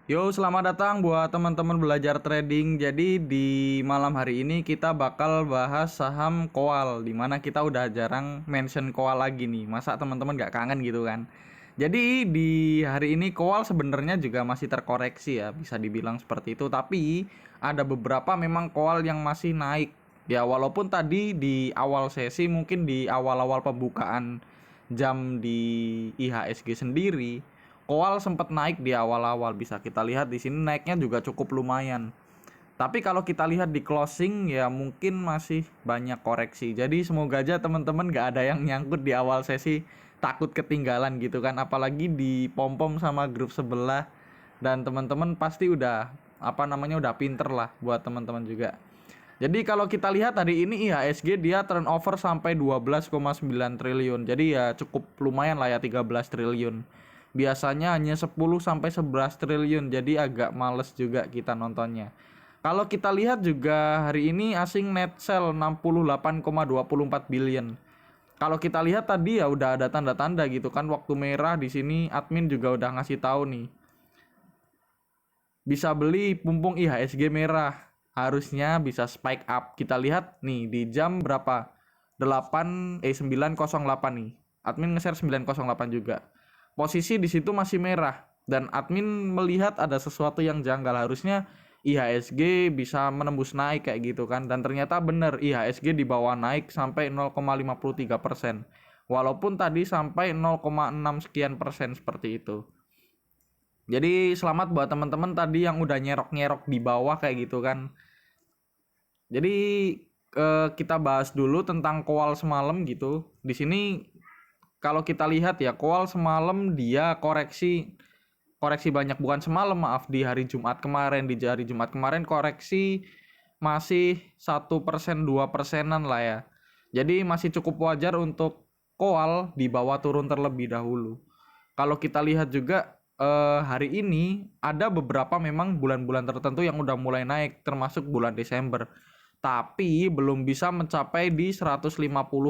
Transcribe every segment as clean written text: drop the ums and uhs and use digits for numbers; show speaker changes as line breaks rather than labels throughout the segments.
Yo, selamat datang buat teman-teman belajar trading. Jadi di malam hari ini kita bakal bahas saham Koal, dimana kita udah jarang mention Koal lagi nih. Masa teman-teman gak kangen gitu kan? Jadi di hari ini Koal sebenarnya juga masih terkoreksi ya, bisa dibilang seperti itu. Tapi ada beberapa memang Koal yang masih naik. Ya walaupun tadi di awal sesi mungkin di awal-awal pembukaan jam di IHSG sendiri Koal sempat naik di awal-awal, bisa kita lihat di sini naiknya juga cukup lumayan. Tapi kalau kita lihat di closing ya mungkin masih banyak koreksi. Jadi semoga aja teman-teman gak ada yang nyangkut di awal sesi takut ketinggalan gitu kan. Apalagi di pom-pom sama grup sebelah, dan teman-teman pasti udah udah pinter lah buat teman-teman juga. Jadi kalau kita lihat hari ini IHSG dia turnover sampai 12,9 triliun. Jadi ya cukup lumayan lah ya, 13 triliun. Biasanya hanya 10 sampai 11 triliun. Jadi agak males juga kita nontonnya. Kalau kita lihat juga hari ini asing net sell 68,24 billion. Kalau kita lihat tadi ya udah ada tanda-tanda gitu kan, waktu merah di sini admin juga udah ngasih tahu nih. Bisa beli pumpung IHSG merah. Harusnya bisa spike up. Kita lihat nih di jam berapa? 9:08 nih. Admin nge-share 9:08 juga. Posisi di situ masih merah dan admin melihat ada sesuatu yang janggal. Harusnya IHSG bisa menembus naik kayak gitu kan, dan ternyata bener IHSG di bawah naik sampai 0,53%. Walaupun tadi sampai 0,6 sekian persen seperti itu. Jadi selamat buat teman-teman tadi yang udah nyerok-nyerok di bawah kayak gitu kan. Jadi kita bahas dulu tentang Koal semalam gitu. Di sini kalau kita lihat ya, Koal semalam dia koreksi banyak, bukan semalam maaf, di hari Jumat kemarin. Di hari Jumat kemarin koreksi masih 1% 2%-an lah ya. Jadi masih cukup wajar untuk Koal di bawah turun terlebih dahulu. Kalau kita lihat juga hari ini ada beberapa memang bulan-bulan tertentu yang udah mulai naik, termasuk bulan Desember. Tapi belum bisa mencapai di 150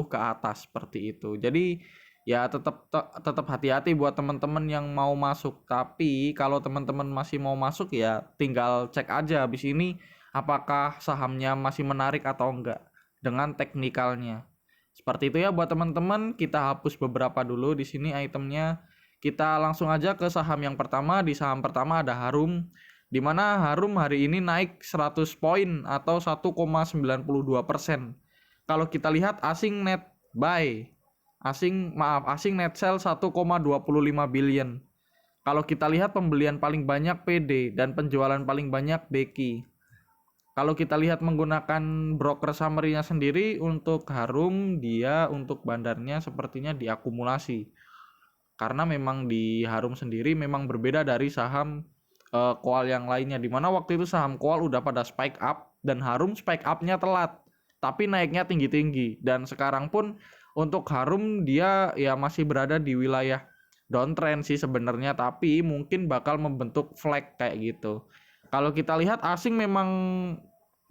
ke atas seperti itu. Jadi ya tetap hati-hati buat teman-teman yang mau masuk. Tapi kalau teman-teman masih mau masuk ya tinggal cek aja habis ini apakah sahamnya masih menarik atau enggak dengan teknikalnya. Seperti itu ya buat teman-teman. Kita hapus beberapa dulu di sini itemnya. Kita langsung aja ke saham yang pertama. Di saham pertama ada Harum, di mana Harum hari ini naik 100 poin atau 1,92%. Kalau kita lihat asing net buy, asing net sell 1,25 billion. Kalau kita lihat pembelian paling banyak PD dan penjualan paling banyak Beki. Kalau kita lihat menggunakan broker summary-nya sendiri untuk Harum, dia untuk bandarnya sepertinya diakumulasi. Karena memang di Harum sendiri memang berbeda dari saham Koal yang lainnya, dimana waktu itu saham Koal udah pada spike up dan Harum spike up-nya telat tapi naiknya tinggi-tinggi. Dan sekarang pun untuk Harum dia ya masih berada di wilayah downtrend sih sebenarnya, tapi mungkin bakal membentuk flag kayak gitu. Kalau kita lihat asing memang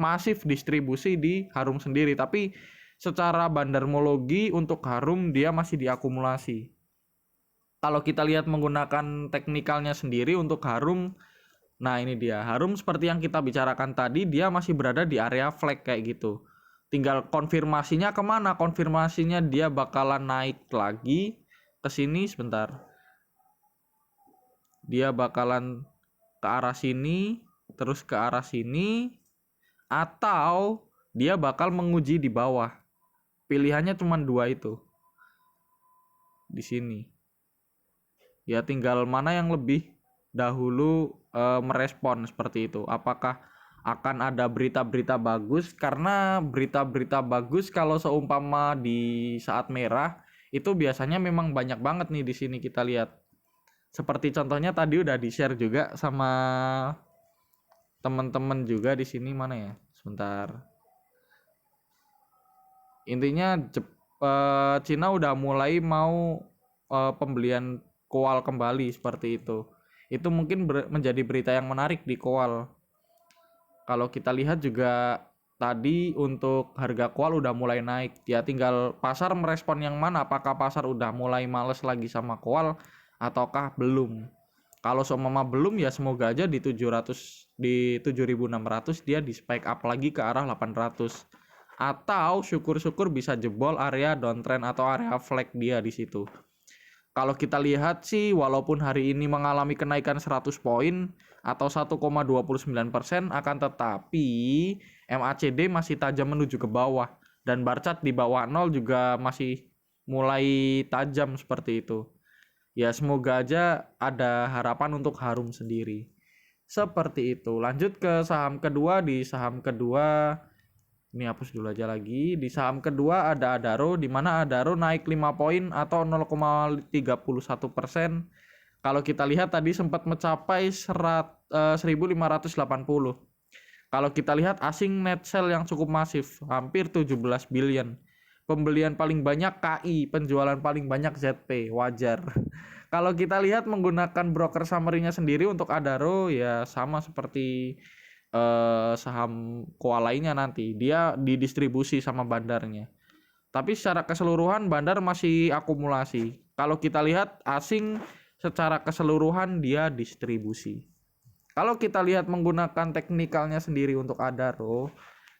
masif distribusi di Harum sendiri, tapi secara bandarmologi untuk Harum dia masih diakumulasi. Kalau kita lihat menggunakan teknikalnya sendiri untuk Harum, nah ini dia Harum seperti yang kita bicarakan tadi, dia masih berada di area flag kayak gitu. Tinggal konfirmasinya kemana? Konfirmasinya dia bakalan naik lagi ke sini sebentar. Dia bakalan ke arah sini, terus ke arah sini, atau dia bakal menguji di bawah. Pilihannya cuma dua itu. Di sini. Ya tinggal mana yang lebih dahulu merespon seperti itu. Apakah akan ada berita-berita bagus? Karena berita-berita bagus kalau seumpama di saat merah itu biasanya memang banyak banget nih di sini kita lihat. Seperti contohnya tadi udah di-share juga sama teman-teman juga di sini, mana ya? Sebentar. Intinya Cina udah mulai mau pembelian Koal kembali seperti itu. Itu mungkin menjadi berita yang menarik di Koal. Kalau kita lihat juga tadi untuk harga Koal udah mulai naik. Ya tinggal pasar merespon yang mana, apakah pasar udah mulai males lagi sama Koal ataukah belum. Kalau seumpama belum ya semoga aja di 700, di 7.600 dia di spike up lagi ke arah 800. Atau syukur-syukur bisa jebol area downtrend atau area flag dia di situ. Kalau kita lihat sih walaupun hari ini mengalami kenaikan 100 poin atau 1,29%, akan tetapi MACD masih tajam menuju ke bawah dan bar chart di bawah 0 juga masih mulai tajam seperti itu. Ya semoga aja ada harapan untuk harum sendiri. Seperti itu. Lanjut ke saham kedua. Di saham kedua, ini hapus dulu aja lagi. Di saham kedua ada Adaro, di mana Adaro naik 5 poin atau 0,31%. Kalau kita lihat tadi sempat mencapai 1.580. Kalau kita lihat asing net sell yang cukup masif, hampir 17 billion. Pembelian paling banyak KI, penjualan paling banyak ZP, wajar. Kalau kita lihat menggunakan broker summary-nya sendiri untuk Adaro ya sama seperti saham koal lainnya nanti. Dia didistribusi sama bandarnya. Tapi secara keseluruhan bandar masih akumulasi. Kalau kita lihat asing secara keseluruhan dia distribusi. Kalau kita lihat menggunakan teknikalnya sendiri untuk Adaro,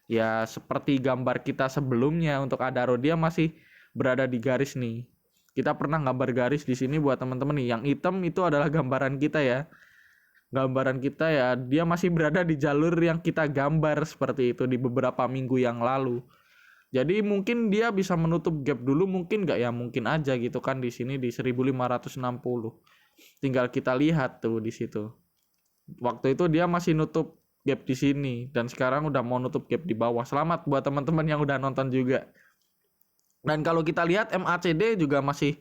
ya seperti gambar kita sebelumnya untuk Adaro, dia masih berada di garis nih. Kita pernah gambar garis di sini buat teman-teman nih. Yang hitam itu adalah gambaran kita ya. Gambaran kita ya, dia masih berada di jalur yang kita gambar seperti itu di beberapa minggu yang lalu. Jadi mungkin dia bisa menutup gap dulu, mungkin nggak ya, mungkin aja gitu kan di sini di 1.560. Tinggal kita lihat tuh di situ. Waktu itu dia masih nutup gap di sini dan sekarang udah mau nutup gap di bawah. Selamat buat teman-teman yang udah nonton juga. Dan kalau kita lihat MACD juga masih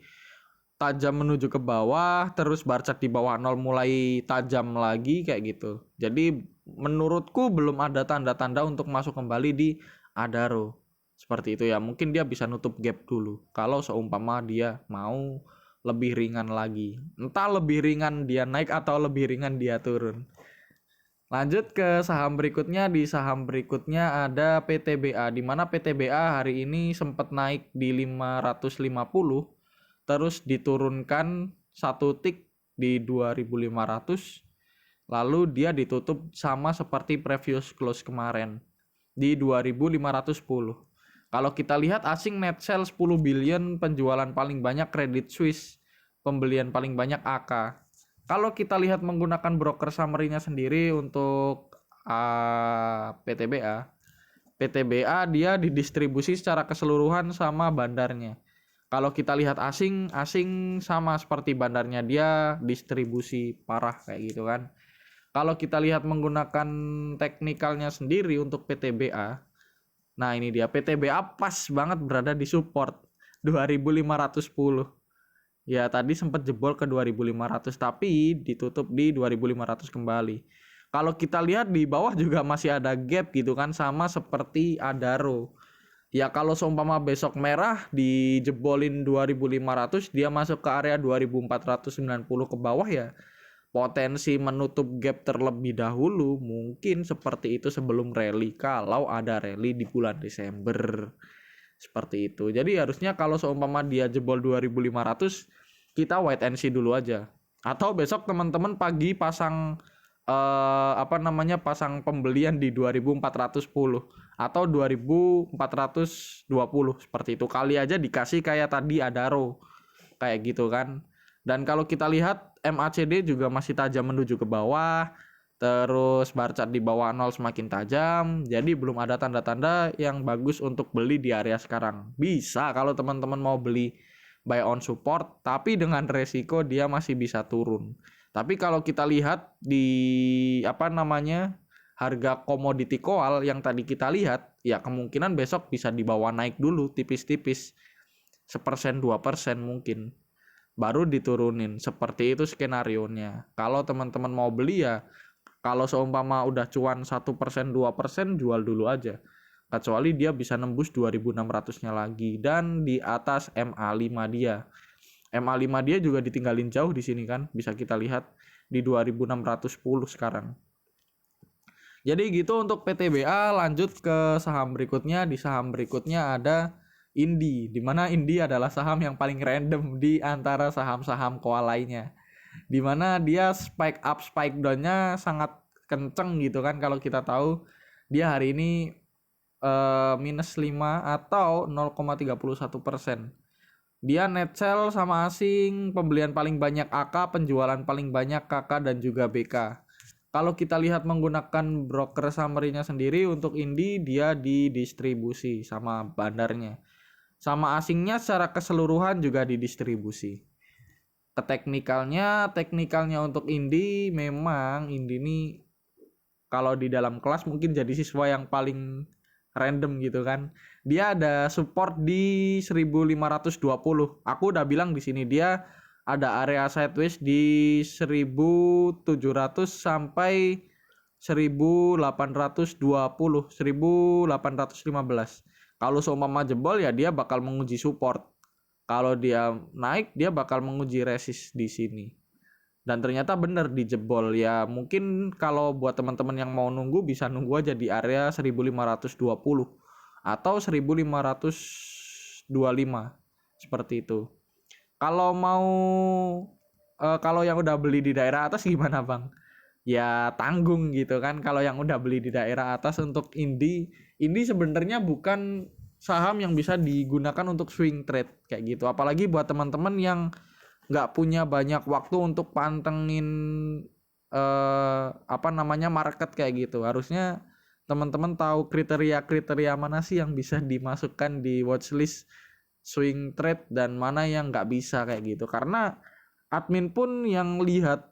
tajam menuju ke bawah, terus bar chart di bawah 0 mulai tajam lagi kayak gitu. Jadi menurutku belum ada tanda-tanda untuk masuk kembali di Adaro. Seperti itu ya, mungkin dia bisa nutup gap dulu. Kalau seumpama dia mau lebih ringan lagi. Entah lebih ringan dia naik atau lebih ringan dia turun. Lanjut ke saham berikutnya. Di saham berikutnya ada PTBA, di mana PTBA hari ini sempat naik di 550, terus diturunkan satu tik di 2.500, lalu dia ditutup sama seperti previous close kemarin di 2.510. Kalau kita lihat asing net sell 10 billion, penjualan paling banyak Credit Suisse, pembelian paling banyak AK. Kalau kita lihat menggunakan broker summary-nya sendiri untuk PTBA dia didistribusi secara keseluruhan sama bandarnya. Kalau kita lihat asing sama seperti bandarnya, dia distribusi parah kayak gitu kan. Kalau kita lihat menggunakan teknikalnya sendiri untuk PTBA, nah ini dia PTBA pas banget berada di support 2.510. Ya tadi sempat jebol ke 2.500 tapi ditutup di 2.500 kembali. Kalau kita lihat di bawah juga masih ada gap gitu kan, sama seperti Adaro. Ya kalau seumpama besok merah dijebolin 2.500, dia masuk ke area 2.490 ke bawah ya. Potensi menutup gap terlebih dahulu mungkin seperti itu sebelum rally, kalau ada rally di bulan Desember. Seperti itu. Jadi harusnya kalau seumpama dia jebol 2.500, kita wait and see dulu aja. Atau besok teman-teman pagi pasang pasang pembelian di 2.410 atau 2.420 seperti itu. Kali aja dikasih kayak tadi Adaro. Kayak gitu kan. Dan kalau kita lihat MACD juga masih tajam menuju ke bawah. Terus bar chart di bawah 0 semakin tajam. Jadi belum ada tanda-tanda yang bagus untuk beli di area sekarang. Bisa kalau teman-teman mau beli buy on support, tapi dengan resiko dia masih bisa turun. Tapi kalau kita lihat di harga komoditi koal yang tadi kita lihat, ya kemungkinan besok bisa dibawa naik dulu tipis-tipis 1%, 2% mungkin, baru diturunin. Seperti itu skenarionya. Kalau teman-teman mau beli ya, kalau seumpama udah cuan 1%, 2%, jual dulu aja. Kecuali dia bisa nembus 2.600-nya lagi dan di atas MA5 dia. MA5 dia juga ditinggalin jauh di sini kan, bisa kita lihat di 2.610 sekarang. Jadi gitu untuk PTBA. Lanjut ke saham berikutnya. Di saham berikutnya ada Indi, di mana Indi adalah saham yang paling random di antara saham-saham koal lainnya. Dimana dia spike up spike down-nya sangat kenceng gitu kan. Kalau kita tahu dia hari ini minus 5 atau 0,31%. Dia net sell sama asing, pembelian paling banyak AK, penjualan paling banyak KK dan juga BK. Kalau kita lihat menggunakan broker summary-nya sendiri, untuk Indi dia didistribusi sama bandarnya. Sama asingnya secara keseluruhan juga didistribusi. Teknikalnya untuk Indi, memang Indi ini kalau di dalam kelas mungkin jadi siswa yang paling random gitu kan. Dia ada support di 1520. Aku udah bilang di sini dia ada area sideways di 1700 sampai 1820, 1815. Kalau seumpama jebol ya dia bakal menguji support. Kalau dia naik dia bakal menguji resist di sini. Dan ternyata bener dijebol ya. Mungkin kalau buat teman-teman yang mau nunggu bisa nunggu aja di area 1520 atau 1525 seperti itu. Kalau mau kalau yang udah beli di daerah atas gimana Bang? Ya tanggung gitu kan. Kalau yang udah beli di daerah atas untuk Indi sebenarnya bukan saham yang bisa digunakan untuk swing trade kayak gitu. Apalagi buat teman-teman yang nggak punya banyak waktu untuk pantengin market kayak gitu. Harusnya teman-teman tahu kriteria-kriteria mana sih yang bisa dimasukkan di watchlist swing trade dan mana yang nggak bisa kayak gitu. Karena admin pun yang lihat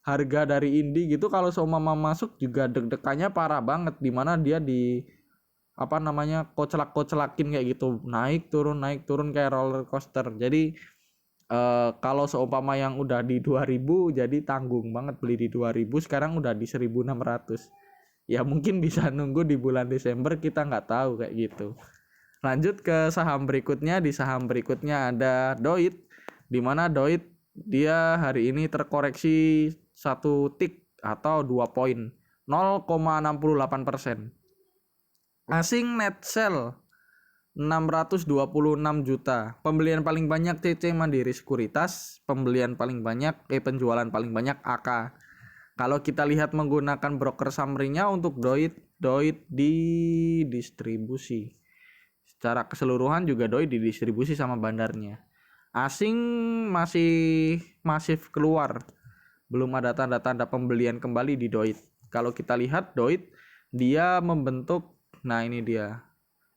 harga dari Indi gitu, kalau seumpama masuk juga deg-degannya parah banget, dimana dia di koclak-koclakin kayak gitu, naik turun kayak roller coaster. Jadi kalau seumpama yang udah di 2000 jadi tanggung banget beli di 2000, sekarang udah di 1600. Ya mungkin bisa nunggu di bulan Desember, kita nggak tahu kayak gitu. Lanjut ke saham berikutnya. Di saham berikutnya ada Doit, dimana Doit dia hari ini terkoreksi 1 tick atau 2 poin, 0,68%. Asing net sell 626 juta. Pembelian paling banyak CC Mandiri Sekuritas, penjualan paling banyak AK. Kalau kita lihat menggunakan broker summary-nya untuk Doit di distribusi. Secara keseluruhan juga Doit didistribusi sama bandarnya. Asing masih masif keluar. Belum ada tanda-tanda pembelian kembali di Doit. Kalau kita lihat Doit dia membentuk, nah ini dia.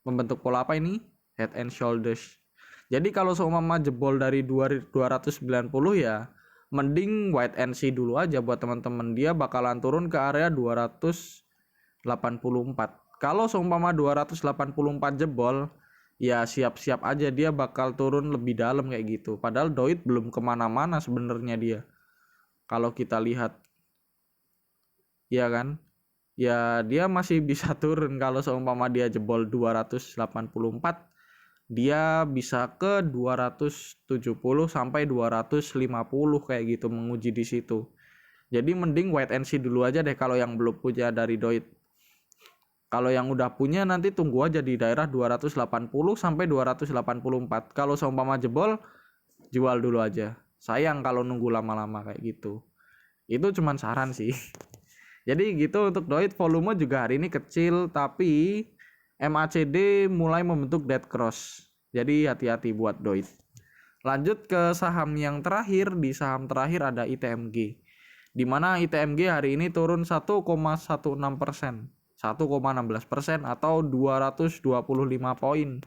Membentuk pola apa ini? Head and shoulders. Jadi kalau seumpama jebol dari 290 ya mending wait and see dulu aja buat teman-teman. Dia bakalan turun ke area 284. Kalau seumpama 284 jebol, ya siap-siap aja dia bakal turun lebih dalam kayak gitu. Padahal Doit belum kemana-mana sebenarnya dia. Kalau kita lihat, ya kan, ya dia masih bisa turun. Kalau seumpama dia jebol 284, dia bisa ke 270 sampai 250 kayak gitu, menguji di situ. Jadi mending wait and see dulu aja deh kalau yang belum punya dari Doit. Kalau yang udah punya nanti tunggu aja di daerah 280 sampai 284. Kalau seumpama jebol, jual dulu aja. Sayang kalau nunggu lama-lama kayak gitu. Itu cuman saran sih. Jadi gitu untuk Doit. Volume juga hari ini kecil, tapi MACD mulai membentuk dead cross. Jadi hati-hati buat Doit. Lanjut ke saham yang terakhir. Di saham terakhir ada ITMG. Dimana ITMG hari ini turun 1,16%. 1,16% atau 225 poin.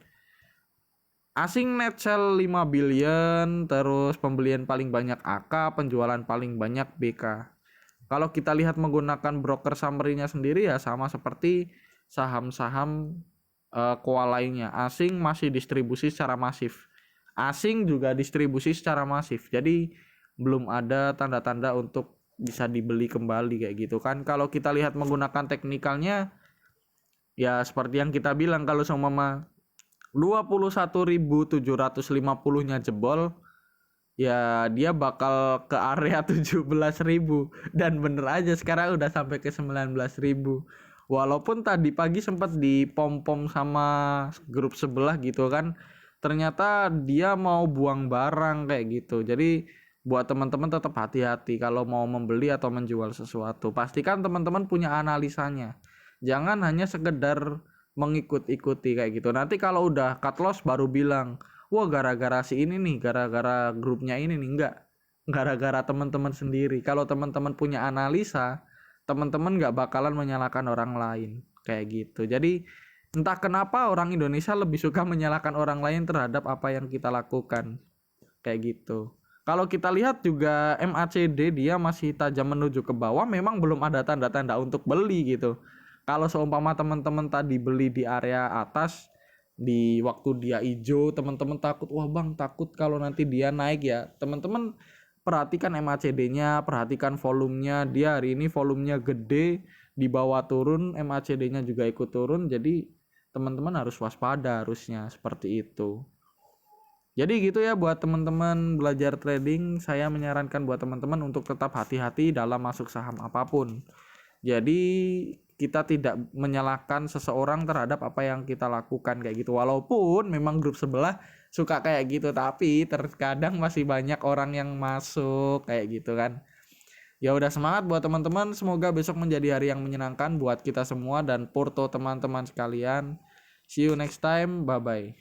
Asing net sell 5 billion, terus pembelian paling banyak AK, penjualan paling banyak BK. Kalau kita lihat menggunakan broker summary-nya sendiri ya sama seperti saham-saham koal lainnya. Asing masih distribusi secara masif. Asing juga distribusi secara masif. Jadi belum ada tanda-tanda untuk bisa dibeli kembali kayak gitu kan. Kalau kita lihat menggunakan teknikalnya ya seperti yang kita bilang, kalau seumpama 21.750-nya jebol ya dia bakal ke area 17.000, dan bener aja sekarang udah sampai ke 19.000. Walaupun tadi pagi sempat dipom-pom sama grup sebelah gitu kan, ternyata dia mau buang barang kayak gitu. Jadi buat teman-teman tetap hati-hati kalau mau membeli atau menjual sesuatu. Pastikan teman-teman punya analisanya. Jangan hanya sekedar mengikut-ikuti kayak gitu. Nanti kalau udah cut loss baru bilang, wah gara-gara si ini nih, gara-gara grupnya ini nih. Enggak, gara-gara teman-teman sendiri. Kalau teman-teman punya analisa, teman-teman nggak bakalan menyalahkan orang lain kayak gitu. Jadi entah kenapa orang Indonesia lebih suka menyalahkan orang lain terhadap apa yang kita lakukan kayak gitu. Kalau kita lihat juga MACD dia masih tajam menuju ke bawah, memang belum ada tanda-tanda untuk beli gitu. Kalau seumpama teman-teman tadi beli di area atas, di waktu dia hijau, teman-teman takut, wah bang takut kalau nanti dia naik ya. Teman-teman perhatikan MACD-nya, perhatikan volumenya, dia hari ini volumenya gede, di bawah turun, MACD-nya juga ikut turun, jadi teman-teman harus waspada harusnya seperti itu. Jadi gitu ya buat teman-teman belajar trading, saya menyarankan buat teman-teman untuk tetap hati-hati dalam masuk saham apapun. Jadi kita tidak menyalahkan seseorang terhadap apa yang kita lakukan kayak gitu. Walaupun memang grup sebelah suka kayak gitu, tapi terkadang masih banyak orang yang masuk kayak gitu kan. Ya udah, semangat buat teman-teman, semoga besok menjadi hari yang menyenangkan buat kita semua dan porto teman-teman sekalian. See you next time, bye bye.